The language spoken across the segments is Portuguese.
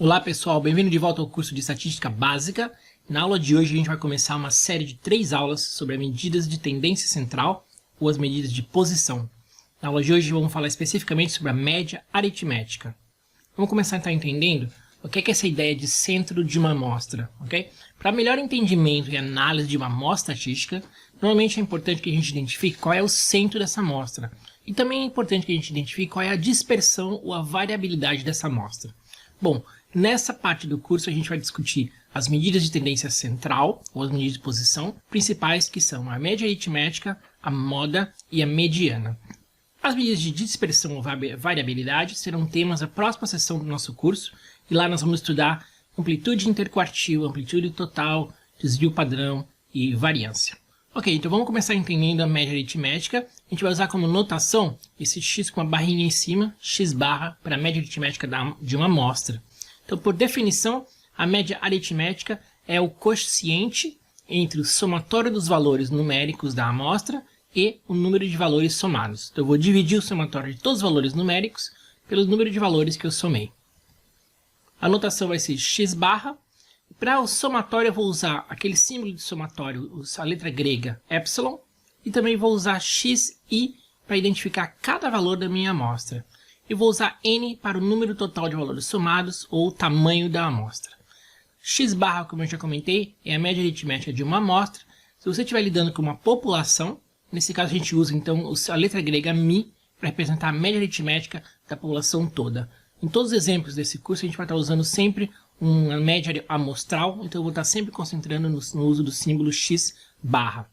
Olá pessoal, bem-vindo de volta ao curso de Estatística Básica. Na aula de hoje a gente vai começar uma série de 3 aulas sobre as medidas de tendência central ou as medidas de posição. Na aula de hoje vamos falar especificamente sobre a média aritmética. Vamos começar então entendendo o que é essa ideia de centro de uma amostra, ok? Para melhor entendimento e análise de uma amostra estatística, normalmente é importante que a gente identifique qual é o centro dessa amostra. E também é importante que a gente identifique qual é a dispersão ou a variabilidade dessa amostra. Bom, nessa parte do curso a gente vai discutir as medidas de tendência central, ou as medidas de posição, principais que são a média aritmética, a moda e a mediana. As medidas de dispersão ou variabilidade serão temas da próxima sessão do nosso curso, e lá nós vamos estudar amplitude interquartil, amplitude total, desvio padrão e variância. Ok, então vamos começar entendendo a média aritmética. A gente vai usar como notação esse x com uma barrinha em cima, x barra, para a média aritmética de uma amostra. Então, por definição, a média aritmética é o quociente entre o somatório dos valores numéricos da amostra e o número de valores somados. Então, eu vou dividir o somatório de todos os valores numéricos pelo número de valores que eu somei. A notação vai ser x barra. Para o somatório eu vou usar aquele símbolo de somatório, a letra grega epsilon, e também vou usar xi para identificar cada valor da minha amostra. E vou usar n para o número total de valores somados ou o tamanho da amostra. X barra, como eu já comentei, é a média aritmética de uma amostra. Se você estiver lidando com uma população, nesse caso a gente usa então a letra grega mi para representar a média aritmética da população toda. Em todos os exemplos desse curso, a gente vai estar usando sempre uma média amostral, então eu vou estar sempre concentrando no uso do símbolo x barra.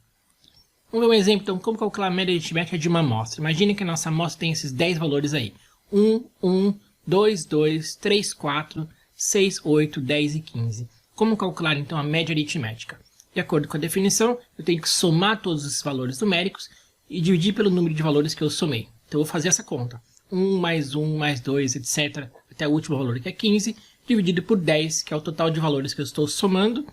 Vamos ver um exemplo, então, como calcular a média aritmética de uma amostra. Imagine que a nossa amostra tem esses 10 valores aí. 1, 1, 2, 2, 3, 4, 6, 8, 10 e 15. Como calcular, então, a média aritmética? De acordo com a definição, eu tenho que somar todos esses valores numéricos e dividir pelo número de valores que eu somei. Então, eu vou fazer essa conta. 1 mais 2, etc. Até o último valor, que é 15, dividido por 10, que é o total de valores que eu estou somando.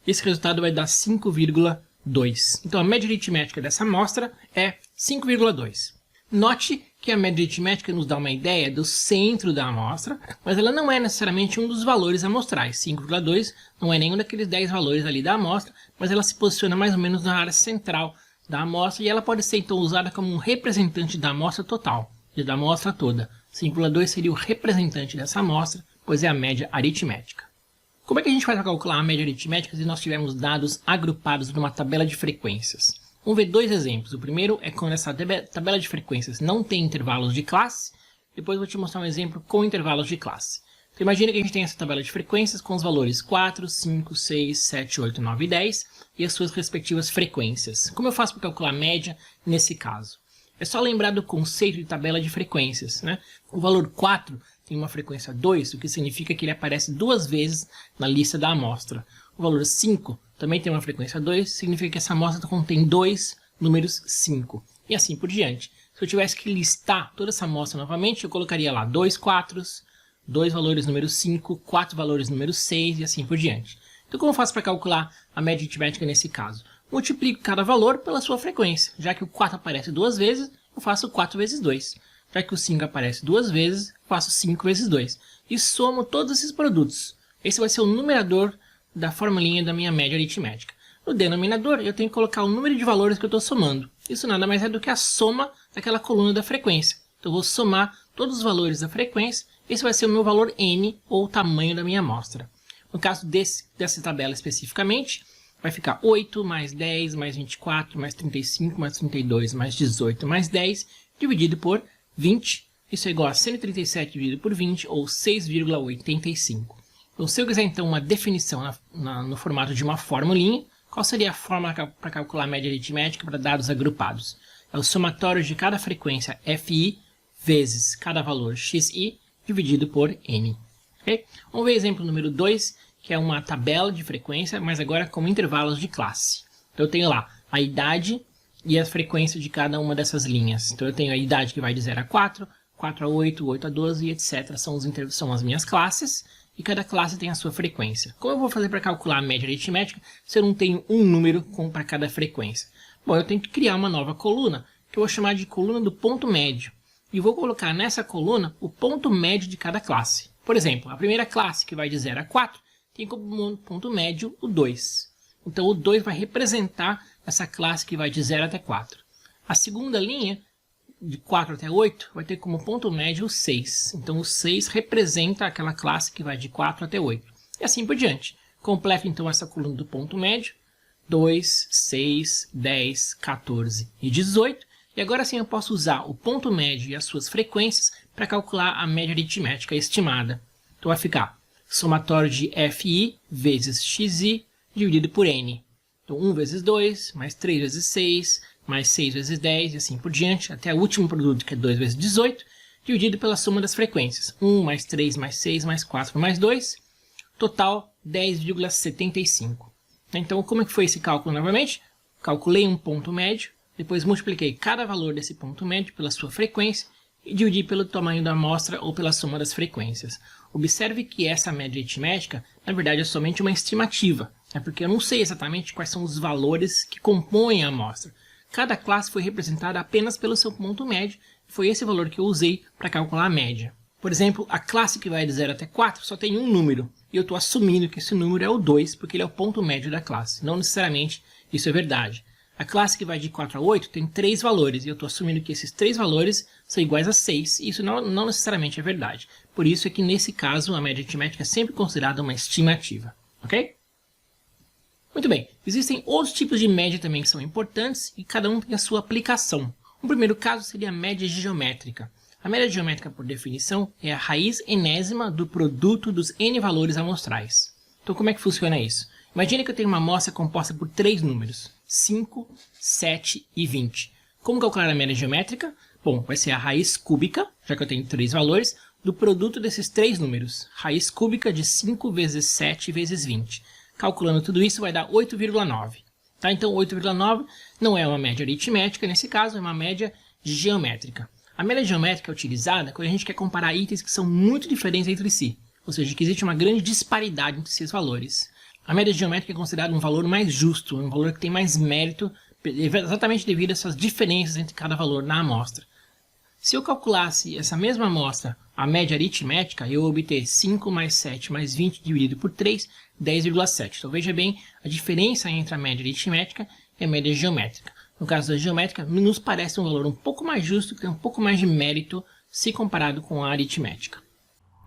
Esse resultado vai dar 5,2. Então, a média aritmética dessa amostra é 5,2. Note que a média aritmética nos dá uma ideia do centro da amostra, mas ela não é necessariamente um dos valores amostrais. 5,2 não é nenhum daqueles 10 valores ali da amostra, mas ela se posiciona mais ou menos na área central da amostra e ela pode ser então usada como um representante da amostra total, da amostra toda. 5,2 seria o representante dessa amostra, pois é a média aritmética. Como é que a gente faz para calcular a média aritmética se nós tivermos dados agrupados numa tabela de frequências? Vamos ver dois exemplos. O primeiro é quando essa tabela de frequências não tem intervalos de classe. Depois eu vou te mostrar um exemplo com intervalos de classe. Então, imagina que a gente tem essa tabela de frequências com os valores 4, 5, 6, 7, 8, 9 e 10 e as suas respectivas frequências. Como eu faço para calcular a média nesse caso? É só lembrar do conceito de tabela de frequências, né? O valor 4 tem uma frequência 2, o que significa que ele aparece 2 vezes na lista da amostra. O valor 5 também tem uma frequência 2, significa que essa amostra contém 2 números 5. E assim por diante. Se eu tivesse que listar toda essa amostra novamente, eu colocaria lá 2 4s, 2 valores número 5, 4 valores número 6 e assim por diante. Então como eu faço para calcular a média aritmética nesse caso? Multiplico cada valor pela sua frequência. Já que o 4 aparece 2 vezes, eu faço 4 vezes 2. Já que o 5 aparece 2 vezes, eu faço 5 vezes 2. E somo todos esses produtos. Esse vai ser o numerador da formulinha da minha média aritmética. No denominador, eu tenho que colocar o número de valores que eu estou somando. Isso nada mais é do que a soma daquela coluna da frequência. Então eu vou somar todos os valores da frequência. Esse vai ser o meu valor n, ou o tamanho da minha amostra. No caso dessa tabela especificamente, vai ficar 8 mais 10 mais 24 mais 35 mais 32 mais 18 mais 10 dividido por 20. Isso é igual a 137 dividido por 20 ou 6,85. Então, se eu quiser então uma definição no formato de uma formulinha, qual seria a forma para calcular a média aritmética para dados agrupados? É o somatório de cada frequência fi vezes cada valor xi dividido por n. Okay? Vamos ver o exemplo número 2, que é uma tabela de frequência, mas agora com intervalos de classe. Então eu tenho lá a idade e a frequência de cada uma dessas linhas. Então eu tenho a idade que vai de 0 a 4, 4 a 8, 8 a 12 e etc. São as minhas classes e cada classe tem a sua frequência. Como eu vou fazer para calcular a média aritmética se eu não tenho um número para cada frequência? Bom, eu tenho que criar uma nova coluna que eu vou chamar de coluna do ponto médio. E vou colocar nessa coluna o ponto médio de cada classe. Por exemplo, a primeira classe, que vai de 0 a 4, tem como ponto médio o 2. Então, o 2 vai representar essa classe que vai de 0 até 4. A segunda linha, de 4 até 8, vai ter como ponto médio o 6. Então, o 6 representa aquela classe que vai de 4 até 8. E assim por diante. Completo, então, essa coluna do ponto médio. 2, 6, 10, 14 e 18. E agora sim eu posso usar o ponto médio e as suas frequências para calcular a média aritmética estimada. Então vai ficar somatório de FI vezes XI dividido por N. Então 1 vezes 2, mais 3 vezes 6, mais 6 vezes 10 e assim por diante, até o último produto que é 2 vezes 18, dividido pela soma das frequências. 1 mais 3 mais 6 mais 4 mais 2, total 10,75. Então como é que foi esse cálculo novamente? Calculei um ponto médio, depois multipliquei cada valor desse ponto médio pela sua frequência e dividi pelo tamanho da amostra ou pela soma das frequências. Observe que essa média aritmética, na verdade, é somente uma estimativa, porque eu não sei exatamente quais são os valores que compõem a amostra. Cada classe foi representada apenas pelo seu ponto médio, e foi esse valor que eu usei para calcular a média. Por exemplo, a classe que vai de 0 até 4 só tem um número, e eu estou assumindo que esse número é o 2, porque ele é o ponto médio da classe. Não necessariamente isso é verdade. A classe que vai de 4 a 8 tem 3 valores, e eu estou assumindo que esses 3 valores são iguais a 6, e isso não necessariamente é verdade. Por isso é que, nesse caso, a média aritmética é sempre considerada uma estimativa. Ok? Muito bem, existem outros tipos de média também que são importantes, e cada um tem a sua aplicação. O primeiro caso seria a média geométrica. A média geométrica, por definição, é a raiz enésima do produto dos n valores amostrais. Então, como é que funciona isso? Imagine que eu tenho uma amostra composta por 3 números, 5, 7 e 20. Como calcular a média geométrica? Bom, vai ser a raiz cúbica, já que eu tenho 3 valores, do produto desses 3 números. Raiz cúbica de 5 vezes 7 vezes 20. Calculando tudo isso vai dar 8,9. Tá? Então, 8,9 não é uma média aritmética, nesse caso é uma média geométrica. A média geométrica é utilizada quando a gente quer comparar itens que são muito diferentes entre si, ou seja, que existe uma grande disparidade entre esses valores. A média geométrica é considerada um valor mais justo, um valor que tem mais mérito, exatamente devido a essas diferenças entre cada valor na amostra. Se eu calculasse essa mesma amostra, a média aritmética, eu obter 5 mais 7 mais 20 dividido por 3, 10,7. Então veja bem a diferença entre a média aritmética e a média geométrica. No caso da geométrica, nos parece um valor um pouco mais justo, que tem um pouco mais de mérito se comparado com a aritmética.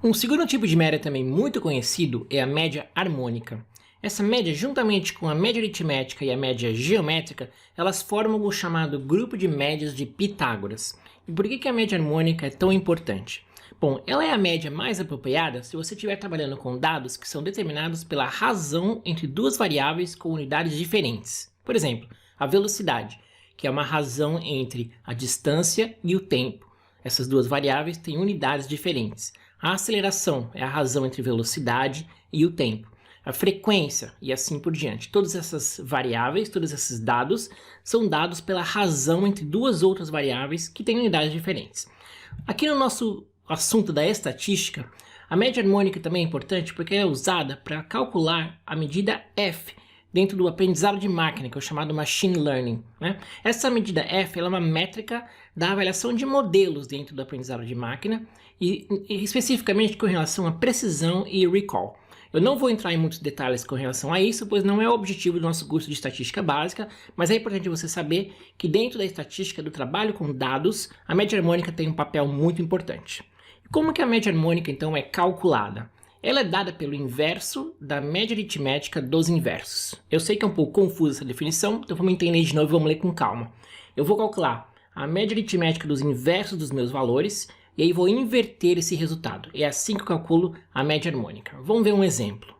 Um segundo tipo de média também muito conhecido é a média harmônica. Essa média, juntamente com a média aritmética e a média geométrica, elas formam o chamado grupo de médias de Pitágoras. E por que a média harmônica é tão importante? Bom, ela é a média mais apropriada se você estiver trabalhando com dados que são determinados pela razão entre duas variáveis com unidades diferentes. Por exemplo, a velocidade, que é uma razão entre a distância e o tempo. Essas duas variáveis têm unidades diferentes. A aceleração é a razão entre velocidade e o tempo. A frequência e assim por diante. Todas essas variáveis, todos esses dados, são dados pela razão entre duas outras variáveis que têm unidades diferentes. Aqui no nosso assunto da estatística, a média harmônica também é importante porque é usada para calcular a medida F dentro do aprendizado de máquina, que é o chamado Machine Learning, né? Essa medida F ela é uma métrica da avaliação de modelos dentro do aprendizado de máquina e especificamente com relação à precisão e recall. Eu não vou entrar em muitos detalhes com relação a isso, pois não é o objetivo do nosso curso de estatística básica, mas é importante você saber que dentro da estatística do trabalho com dados, a média harmônica tem um papel muito importante. E como que a média harmônica então é calculada? Ela é dada pelo inverso da média aritmética dos inversos. Eu sei que é um pouco confusa essa definição, então vamos entender de novo e vamos ler com calma. Eu vou calcular a média aritmética dos inversos dos meus valores, e aí vou inverter esse resultado. É assim que eu calculo a média harmônica. Vamos ver um exemplo.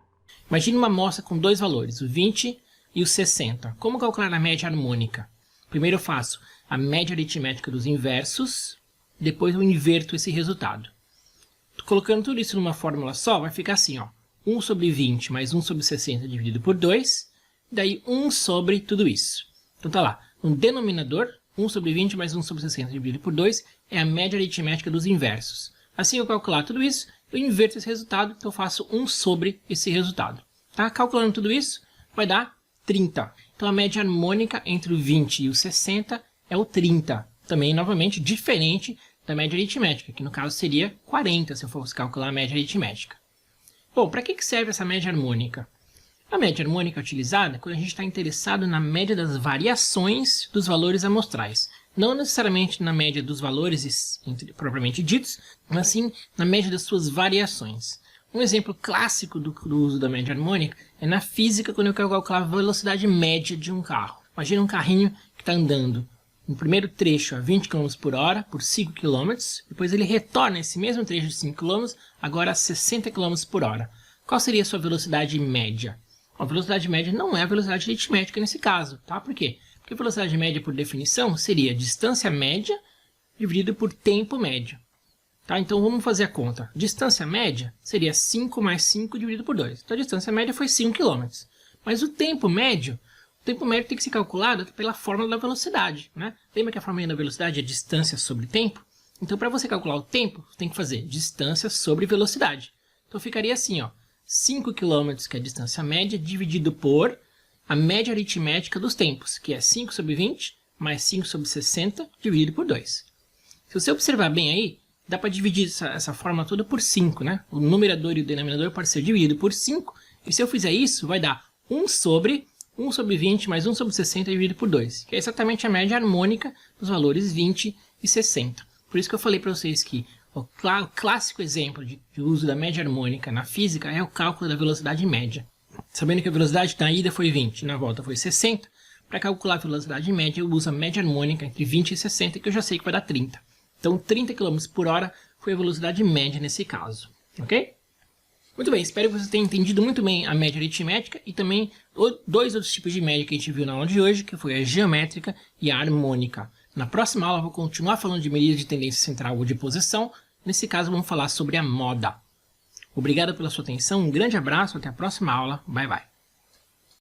Imagine uma amostra com 2 valores, o 20 e o 60. Como calcular a média harmônica? Primeiro eu faço a média aritmética dos inversos, depois eu inverto esse resultado. Colocando tudo isso numa fórmula só, vai ficar assim, ó. 1 sobre 20 mais 1 sobre 60 dividido por 2, daí 1 sobre tudo isso. Então tá lá, no denominador, 1 sobre 20 mais 1 sobre 60 dividido por 2 é a média aritmética dos inversos. Assim eu calcular tudo isso, eu inverto esse resultado, então eu faço 1 sobre esse resultado. Tá? Calculando tudo isso, vai dar 30. Então a média harmônica entre o 20 e o 60 é o 30. Também, novamente, diferente da média aritmética, que no caso seria 40 se eu fosse calcular a média aritmética. Bom, para que serve essa média harmônica? A média harmônica é utilizada quando a gente está interessado na média das variações dos valores amostrais. Não necessariamente na média dos valores propriamente ditos, mas sim na média das suas variações. Um exemplo clássico do uso da média harmônica é na física, quando eu quero calcular a velocidade média de um carro. Imagina um carrinho que está andando no primeiro trecho a 20 km por hora por 5 km, depois ele retorna esse mesmo trecho de 5 km agora a 60 km por hora. Qual seria a sua velocidade média? A velocidade média não é a velocidade aritmética nesse caso, tá? Por quê? Porque a velocidade média, por definição, seria distância média dividido por tempo médio. Tá? Então vamos fazer a conta. Distância média seria 5 mais 5 dividido por 2. Então a distância média foi 5 km. Mas o tempo médio tem que ser calculado pela fórmula da velocidade, né? Lembra que a fórmula da velocidade é distância sobre tempo? Então para você calcular o tempo, você tem que fazer distância sobre velocidade. Então ficaria assim, ó. 5 km, que é a distância média, dividido por a média aritmética dos tempos, que é 5 sobre 20 mais 5 sobre 60 dividido por 2. Se você observar bem aí, dá para dividir essa fórmula toda por 5, né? O numerador e o denominador pode ser dividido por 5, e se eu fizer isso, vai dar 1 sobre 20 mais 1 sobre 60 dividido por 2, que é exatamente a média harmônica dos valores 20 e 60. Por isso que eu falei para vocês que o clássico exemplo de uso da média harmônica na física é o cálculo da velocidade média. Sabendo que a velocidade na ida foi 20 e na volta foi 60, para calcular a velocidade média eu uso a média harmônica entre 20 e 60, que eu já sei que vai dar 30. Então 30 km por hora foi a velocidade média nesse caso, ok? Muito bem, espero que você tenha entendido muito bem a média aritmética e também dois outros tipos de média que a gente viu na aula de hoje, que foi a geométrica e a harmônica. Na próxima aula eu vou continuar falando de medidas de tendência central ou de posição. Nesse caso vamos falar sobre a moda. Obrigado pela sua atenção, um grande abraço, até a próxima aula, bye bye.